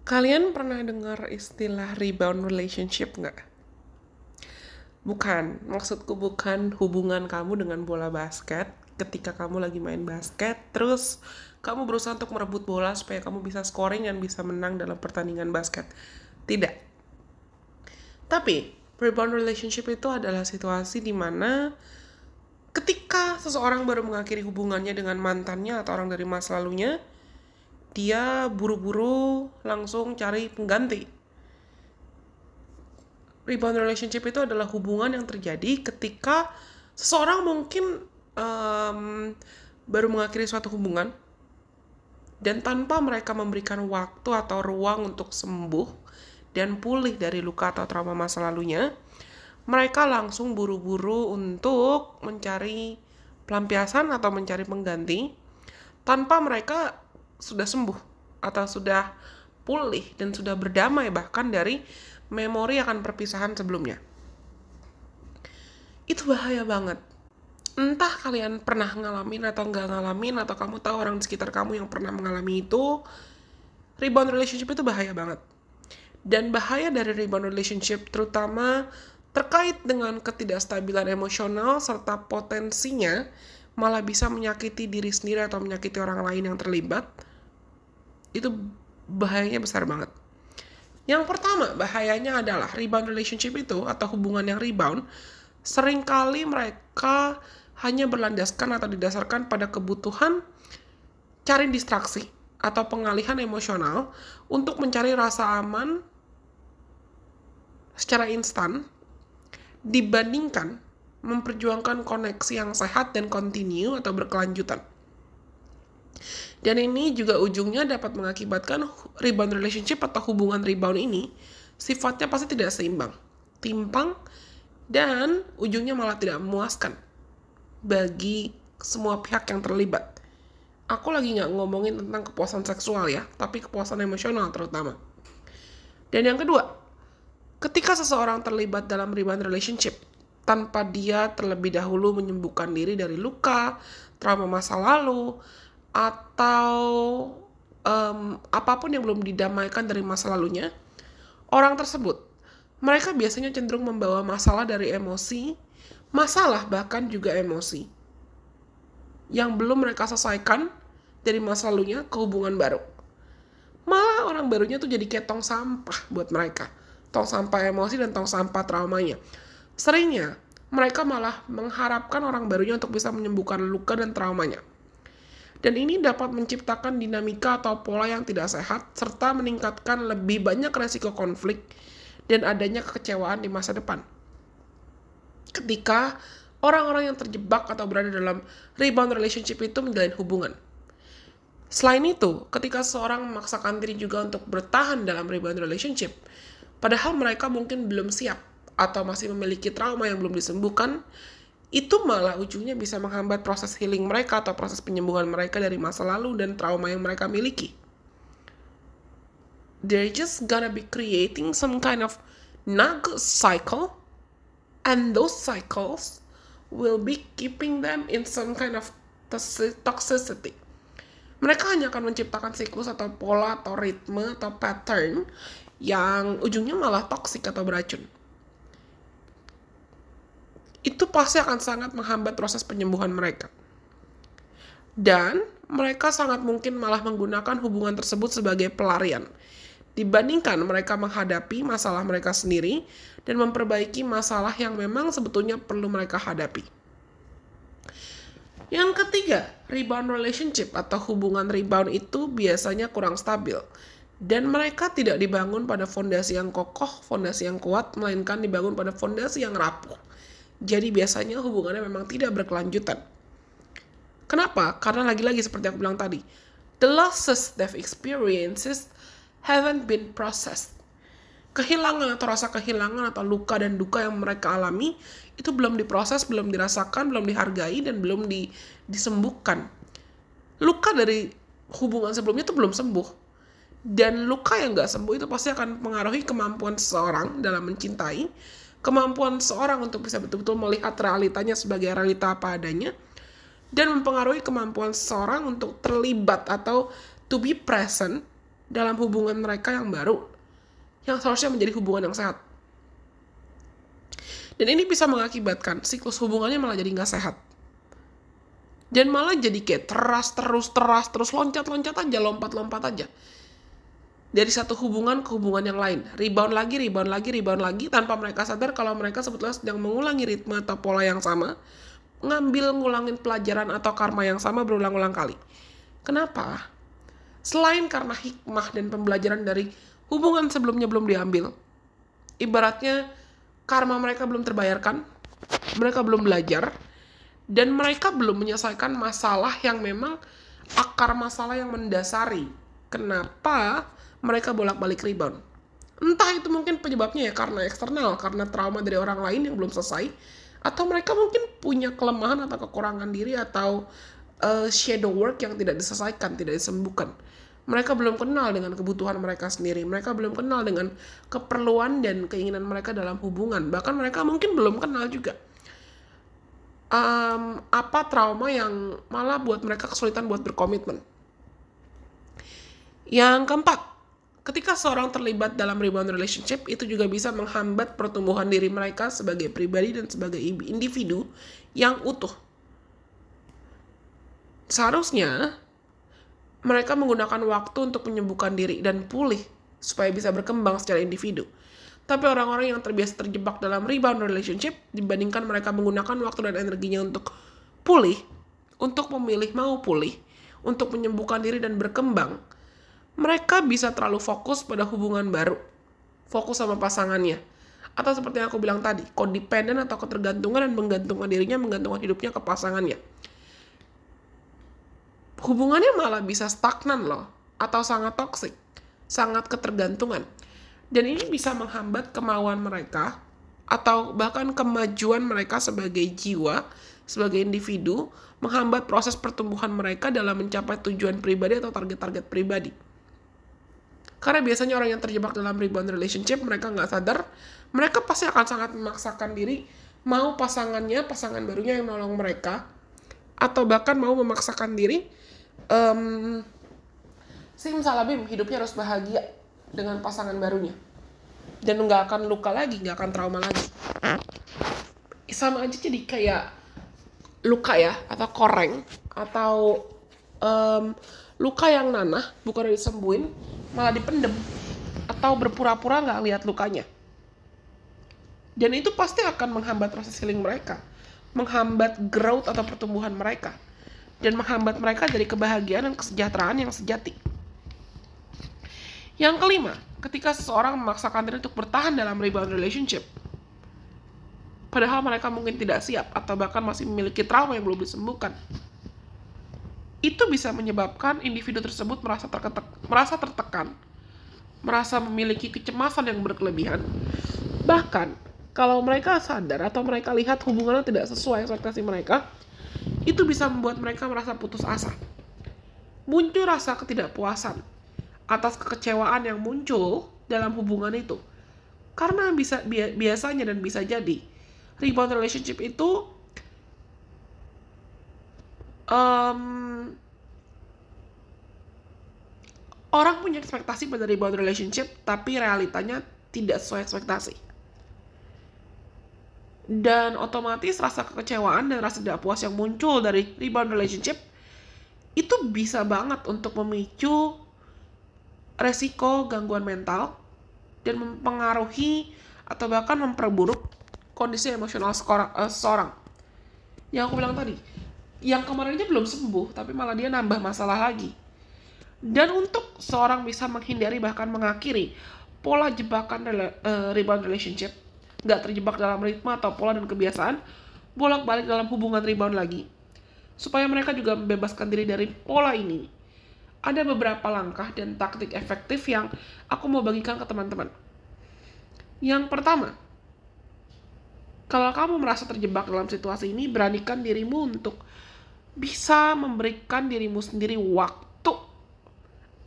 Kalian pernah dengar istilah rebound relationship nggak? Bukan, maksudku bukan hubungan kamu dengan bola basket ketika kamu lagi main basket, terus kamu berusaha untuk merebut bola supaya kamu bisa scoring dan bisa menang dalam pertandingan basket. Tidak. Tapi, rebound relationship itu adalah situasi di mana ketika seseorang baru mengakhiri hubungannya dengan mantannya atau orang dari masa lalunya, dia buru-buru langsung cari pengganti. Rebound relationship itu adalah hubungan yang terjadi ketika seseorang mungkin baru mengakhiri suatu hubungan dan tanpa mereka memberikan waktu atau ruang untuk sembuh dan pulih dari luka atau trauma masa lalunya, mereka langsung buru-buru untuk mencari pelampiasan atau mencari pengganti tanpa mereka sudah sembuh atau sudah pulih dan sudah berdamai bahkan dari memori akan perpisahan sebelumnya. Itu bahaya banget. Entah kalian pernah ngalamin atau nggak ngalamin, atau kamu tahu orang di sekitar kamu yang pernah mengalami itu, rebound relationship itu bahaya banget. Dan bahaya dari rebound relationship terutama terkait dengan ketidakstabilan emosional serta potensinya malah bisa menyakiti diri sendiri atau menyakiti orang lain yang terlibat, itu bahayanya besar banget. Yang pertama, bahayanya adalah rebound relationship itu atau hubungan yang rebound, seringkali mereka hanya berlandaskan atau didasarkan pada kebutuhan cari distraksi atau pengalihan emosional untuk mencari rasa aman secara instan dibandingkan memperjuangkan koneksi yang sehat dan kontinu atau berkelanjutan. Dan ini juga ujungnya dapat mengakibatkan rebound relationship atau hubungan rebound ini sifatnya pasti tidak seimbang, timpang, dan ujungnya malah tidak memuaskan bagi semua pihak yang terlibat. Aku lagi nggak ngomongin tentang kepuasan seksual ya, tapi kepuasan emosional terutama. Dan yang kedua, ketika seseorang terlibat dalam rebound relationship tanpa dia terlebih dahulu menyembuhkan diri dari luka, trauma masa lalu, atau apapun yang belum didamaikan dari masa lalunya, orang tersebut, mereka biasanya cenderung membawa masalah dari emosi, masalah bahkan juga emosi, yang belum mereka selesaikan dari masa lalunya ke hubungan baru. Malah orang barunya tuh jadi kayak tong sampah buat mereka. Tong sampah emosi dan tong sampah traumanya. Seringnya, mereka malah mengharapkan orang barunya untuk bisa menyembuhkan luka dan traumanya. Dan ini dapat menciptakan dinamika atau pola yang tidak sehat, serta meningkatkan lebih banyak resiko konflik dan adanya kekecewaan di masa depan. Ketika orang-orang yang terjebak atau berada dalam rebound relationship itu menjalin hubungan. Selain itu, ketika seorang memaksakan diri juga untuk bertahan dalam rebound relationship, padahal mereka mungkin belum siap atau masih memiliki trauma yang belum disembuhkan, itu malah ujungnya bisa menghambat proses healing mereka atau proses penyembuhan mereka dari masa lalu dan trauma yang mereka miliki. They're just gonna be creating some kind of not good cycle, and those cycles will be keeping them in some kind of toxicity. Mereka hanya akan menciptakan siklus atau pola atau ritme atau pattern yang ujungnya malah toksik atau beracun. Itu pasti akan sangat menghambat proses penyembuhan mereka. Dan mereka sangat mungkin malah menggunakan hubungan tersebut sebagai pelarian, dibandingkan mereka menghadapi masalah mereka sendiri dan memperbaiki masalah yang memang sebetulnya perlu mereka hadapi. Yang ketiga, rebound relationship atau hubungan rebound itu biasanya kurang stabil. Dan mereka tidak dibangun pada fondasi yang kokoh, fondasi yang kuat, melainkan dibangun pada fondasi yang rapuh. Jadi biasanya hubungannya memang tidak berkelanjutan. Kenapa? Karena lagi-lagi seperti aku bilang tadi, the losses they've experienced haven't been processed. Kehilangan atau rasa kehilangan atau luka dan duka yang mereka alami itu belum diproses, belum dirasakan, belum dihargai, dan belum disembuhkan. Luka dari hubungan sebelumnya itu belum sembuh. Dan luka yang gak sembuh itu pasti akan mengaruhi kemampuan seseorang dalam mencintai, kemampuan seseorang untuk bisa betul-betul melihat realitanya sebagai realita apa adanya, dan mempengaruhi kemampuan seseorang untuk terlibat atau to be present dalam hubungan mereka yang baru, yang seharusnya menjadi hubungan yang sehat. Dan ini bisa mengakibatkan siklus hubungannya malah jadi nggak sehat. Dan malah jadi kayak terus loncat-loncat aja, lompat-lompat aja. Dari satu hubungan ke hubungan yang lain. Rebound lagi, tanpa mereka sadar kalau mereka sebetulnya sedang mengulangi ritme atau pola yang sama, ngulangin pelajaran atau karma yang sama berulang-ulang kali. Kenapa? Selain karena hikmah dan pembelajaran dari hubungan sebelumnya belum diambil, ibaratnya karma mereka belum terbayarkan, mereka belum belajar, dan mereka belum menyelesaikan masalah yang memang akar masalah yang mendasari kenapa mereka bolak-balik rebound. Entah itu mungkin penyebabnya ya karena eksternal, karena trauma dari orang lain yang belum selesai, atau mereka mungkin punya kelemahan atau kekurangan diri atau shadow work yang tidak diselesaikan, tidak disembuhkan. Mereka belum kenal dengan kebutuhan mereka sendiri. Mereka belum kenal dengan keperluan dan keinginan mereka dalam hubungan. Bahkan mereka mungkin belum kenal juga apa trauma yang malah buat mereka kesulitan buat berkomitmen. Yang keempat, ketika seorang terlibat dalam rebound relationship, itu juga bisa menghambat pertumbuhan diri mereka sebagai pribadi dan sebagai individu yang utuh. Seharusnya mereka menggunakan waktu untuk menyembuhkan diri dan pulih supaya bisa berkembang secara individu. Tapi orang-orang yang terbiasa terjebak dalam rebound relationship, dibandingkan mereka menggunakan waktu dan energinya untuk pulih, untuk memilih mau pulih, untuk menyembuhkan diri dan berkembang, mereka bisa terlalu fokus pada hubungan baru, fokus sama pasangannya. Atau seperti yang aku bilang tadi, codependent atau ketergantungan dan menggantungkan dirinya, menggantungkan hidupnya ke pasangannya. Hubungannya malah bisa stagnan loh, atau sangat toksik, sangat ketergantungan. Dan ini bisa menghambat kemauan mereka, atau bahkan kemajuan mereka sebagai jiwa, sebagai individu, menghambat proses pertumbuhan mereka dalam mencapai tujuan pribadi atau target-target pribadi. Karena biasanya orang yang terjebak dalam rebound relationship, mereka nggak sadar, mereka pasti akan sangat memaksakan diri, mau pasangan barunya yang menolong mereka, atau bahkan mau memaksakan diri, simsalabim hidupnya harus bahagia dengan pasangan barunya dan nggak akan luka lagi, nggak akan trauma lagi. Sama aja jadi kayak luka ya, atau koreng, atau luka yang nanah bukan disembuhin malah dipendem atau berpura-pura nggak lihat lukanya. Dan itu pasti akan menghambat proses healing mereka, menghambat growth atau pertumbuhan mereka, dan menghambat mereka dari kebahagiaan dan kesejahteraan yang sejati. Yang kelima, ketika seseorang memaksakan diri untuk bertahan dalam rebound relationship, padahal mereka mungkin tidak siap atau bahkan masih memiliki trauma yang belum disembuhkan, itu bisa menyebabkan individu tersebut merasa tertekan, merasa memiliki kecemasan yang berkelebihan. Bahkan, kalau mereka sadar atau mereka lihat hubungannya tidak sesuai ekspektasi mereka, itu bisa membuat mereka merasa putus asa. Muncul rasa ketidakpuasan atas kekecewaan yang muncul dalam hubungan itu. Karena biasanya dan bisa jadi rebound relationship itu orang punya ekspektasi pada rebound relationship, tapi realitanya tidak sesuai ekspektasi. Dan otomatis rasa kekecewaan dan rasa tidak puas yang muncul dari rebound relationship itu bisa banget untuk memicu resiko gangguan mental dan mempengaruhi atau bahkan memperburuk kondisi emosional seseorang. Yang aku bilang tadi, yang kemarinnya belum sembuh tapi malah dia nambah masalah lagi. Dan untuk seorang bisa menghindari bahkan mengakhiri pola jebakan rebound relationship, nggak terjebak dalam ritme atau pola dan kebiasaan bolak-balik dalam hubungan rebound lagi, supaya mereka juga membebaskan diri dari pola ini, ada beberapa langkah dan taktik efektif yang aku mau bagikan ke teman-teman. Yang pertama, kalau kamu merasa terjebak dalam situasi ini, beranikan dirimu untuk bisa memberikan dirimu sendiri waktu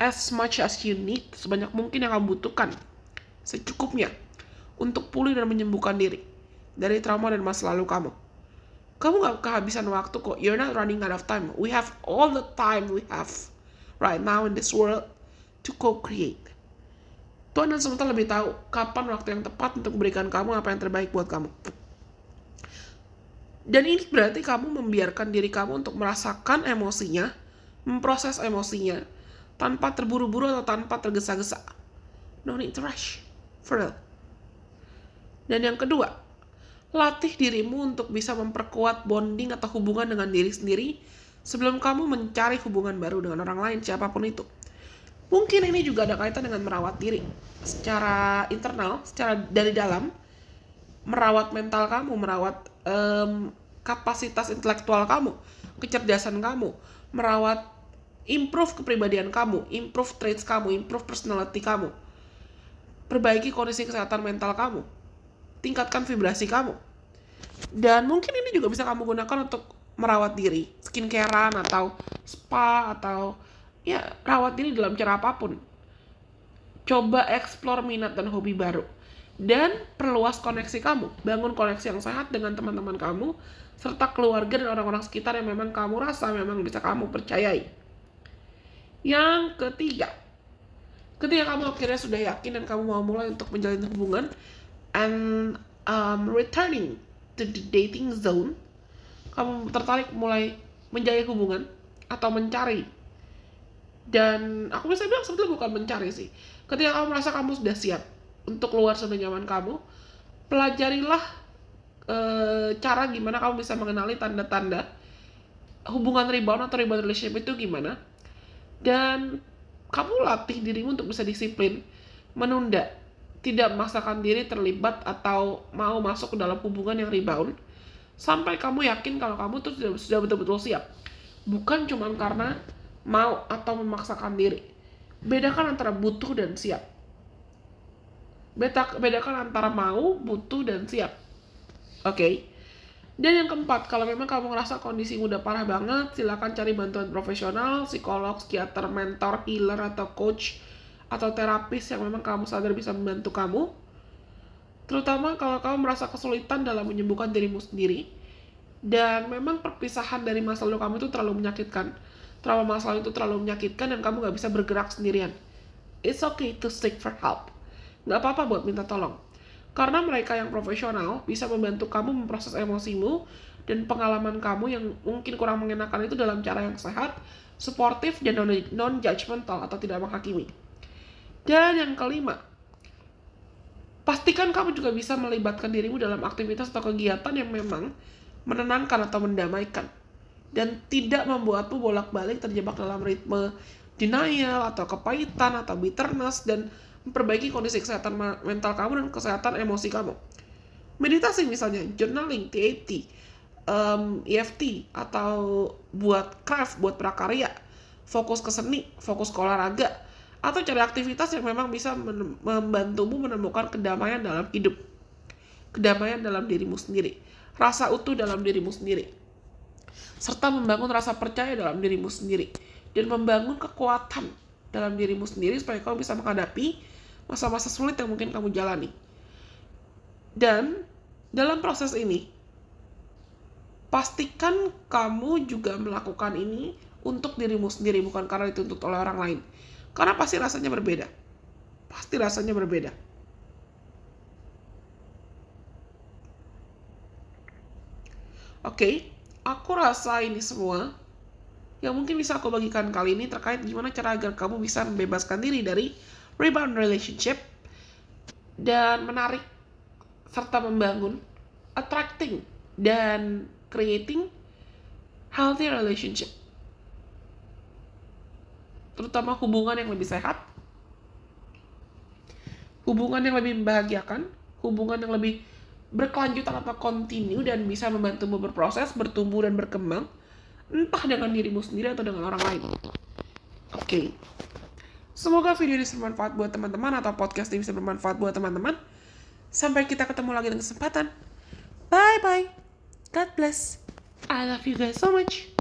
as much as you need, sebanyak mungkin yang kamu butuhkan, secukupnya, untuk pulih dan menyembuhkan diri dari trauma dan masa lalu kamu. Kamu gak kehabisan waktu kok. You're not running out of time. We have all the time we have right now in this world to co-create. Tuhan dan semesta lebih tahu kapan waktu yang tepat untuk memberikan kamu apa yang terbaik buat kamu. Dan ini berarti kamu membiarkan diri kamu untuk merasakan emosinya, memproses emosinya, tanpa terburu-buru atau tanpa tergesa-gesa. No need to rush. For real. Dan yang kedua, latih dirimu untuk bisa memperkuat bonding atau hubungan dengan diri sendiri sebelum kamu mencari hubungan baru dengan orang lain, siapapun itu. Mungkin ini juga ada kaitan dengan merawat diri secara internal, secara dari dalam, merawat mental kamu, merawat kapasitas intelektual kamu, kecerdasan kamu, merawat improve kepribadian kamu, improve traits kamu, improve personality kamu, perbaiki kondisi kesehatan mental kamu, tingkatkan vibrasi kamu. Dan mungkin ini juga bisa kamu gunakan untuk merawat diri, skincarean atau spa atau ya rawat diri dalam cara apapun. Coba explore minat dan hobi baru. Dan perluas koneksi kamu. Bangun koneksi yang sehat dengan teman-teman kamu, serta keluarga dan orang-orang sekitar yang memang kamu rasa memang bisa kamu percayai. Yang ketiga, ketika kamu akhirnya sudah yakin dan kamu mau mulai untuk menjalin hubungan and returning to the dating zone, kamu tertarik mulai menjalin hubungan atau mencari. Dan aku bisa bilang sebetulnya bukan mencari sih. Ketika kamu merasa kamu sudah siap untuk keluar zona nyaman kamu, pelajarilah cara gimana kamu bisa mengenali tanda-tanda hubungan rebound atau rebound relationship itu gimana. Dan kamu latih dirimu untuk bisa disiplin, menunda, tidak memaksakan diri terlibat atau mau masuk ke dalam hubungan yang rebound sampai kamu yakin kalau kamu tuh sudah betul-betul siap. Bukan cuma karena mau atau memaksakan diri. Bedakan antara butuh dan siap. Bedakan antara mau, butuh, dan siap. Oke. Dan yang keempat, kalau memang kamu ngerasa kondisi udah parah banget, silakan cari bantuan profesional, psikolog, psikiater, mentor, healer, atau coach, atau terapis yang memang kamu sadar bisa membantu kamu. Terutama kalau kamu merasa kesulitan dalam menyembuhkan dirimu sendiri, dan memang perpisahan dari masa lalu kamu itu terlalu menyakitkan. Trauma masa lalu itu terlalu menyakitkan dan kamu gak bisa bergerak sendirian. It's okay to seek for help. Gak apa-apa buat minta tolong. Karena mereka yang profesional bisa membantu kamu memproses emosimu dan pengalaman kamu yang mungkin kurang mengenakan itu dalam cara yang sehat, suportif, dan non-judgmental atau tidak menghakimi. Dan yang kelima, pastikan kamu juga bisa melibatkan dirimu dalam aktivitas atau kegiatan yang memang menenangkan atau mendamaikan. Dan tidak membuatmu bolak-balik terjebak dalam ritme denial atau kepahitan atau bitterness, dan memperbaiki kondisi kesehatan mental kamu dan kesehatan emosi kamu. Meditasi misalnya, journaling, TAT, EFT, atau buat craft, buat prakarya, fokus ke seni, fokus ke olahraga, atau cari aktivitas yang memang bisa membantumu menemukan kedamaian dalam hidup, kedamaian dalam dirimu sendiri, rasa utuh dalam dirimu sendiri, serta membangun rasa percaya dalam dirimu sendiri, dan membangun kekuatan dalam dirimu sendiri supaya kamu bisa menghadapi masa-masa sulit yang mungkin kamu jalani. Dan dalam proses ini, pastikan kamu juga melakukan ini untuk dirimu sendiri, bukan karena dituntut oleh orang lain. Karena pasti rasanya berbeda. Pasti rasanya berbeda. Oke. Aku rasa ini semua yang mungkin bisa aku bagikan kali ini terkait gimana cara agar kamu bisa membebaskan diri dari rebound relationship dan menarik serta membangun, attracting, dan creating healthy relationship. Terutama hubungan yang lebih sehat, hubungan yang lebih membahagiakan, hubungan yang lebih berkelanjutan atau continue dan bisa membantumu berproses, bertumbuh, dan berkembang, entah dengan dirimu sendiri atau dengan orang lain. Oke. Semoga video ini bermanfaat buat teman-teman atau podcast ini bisa bermanfaat buat teman-teman. Sampai kita ketemu lagi dengan kesempatan. Bye-bye. God bless. I love you guys so much.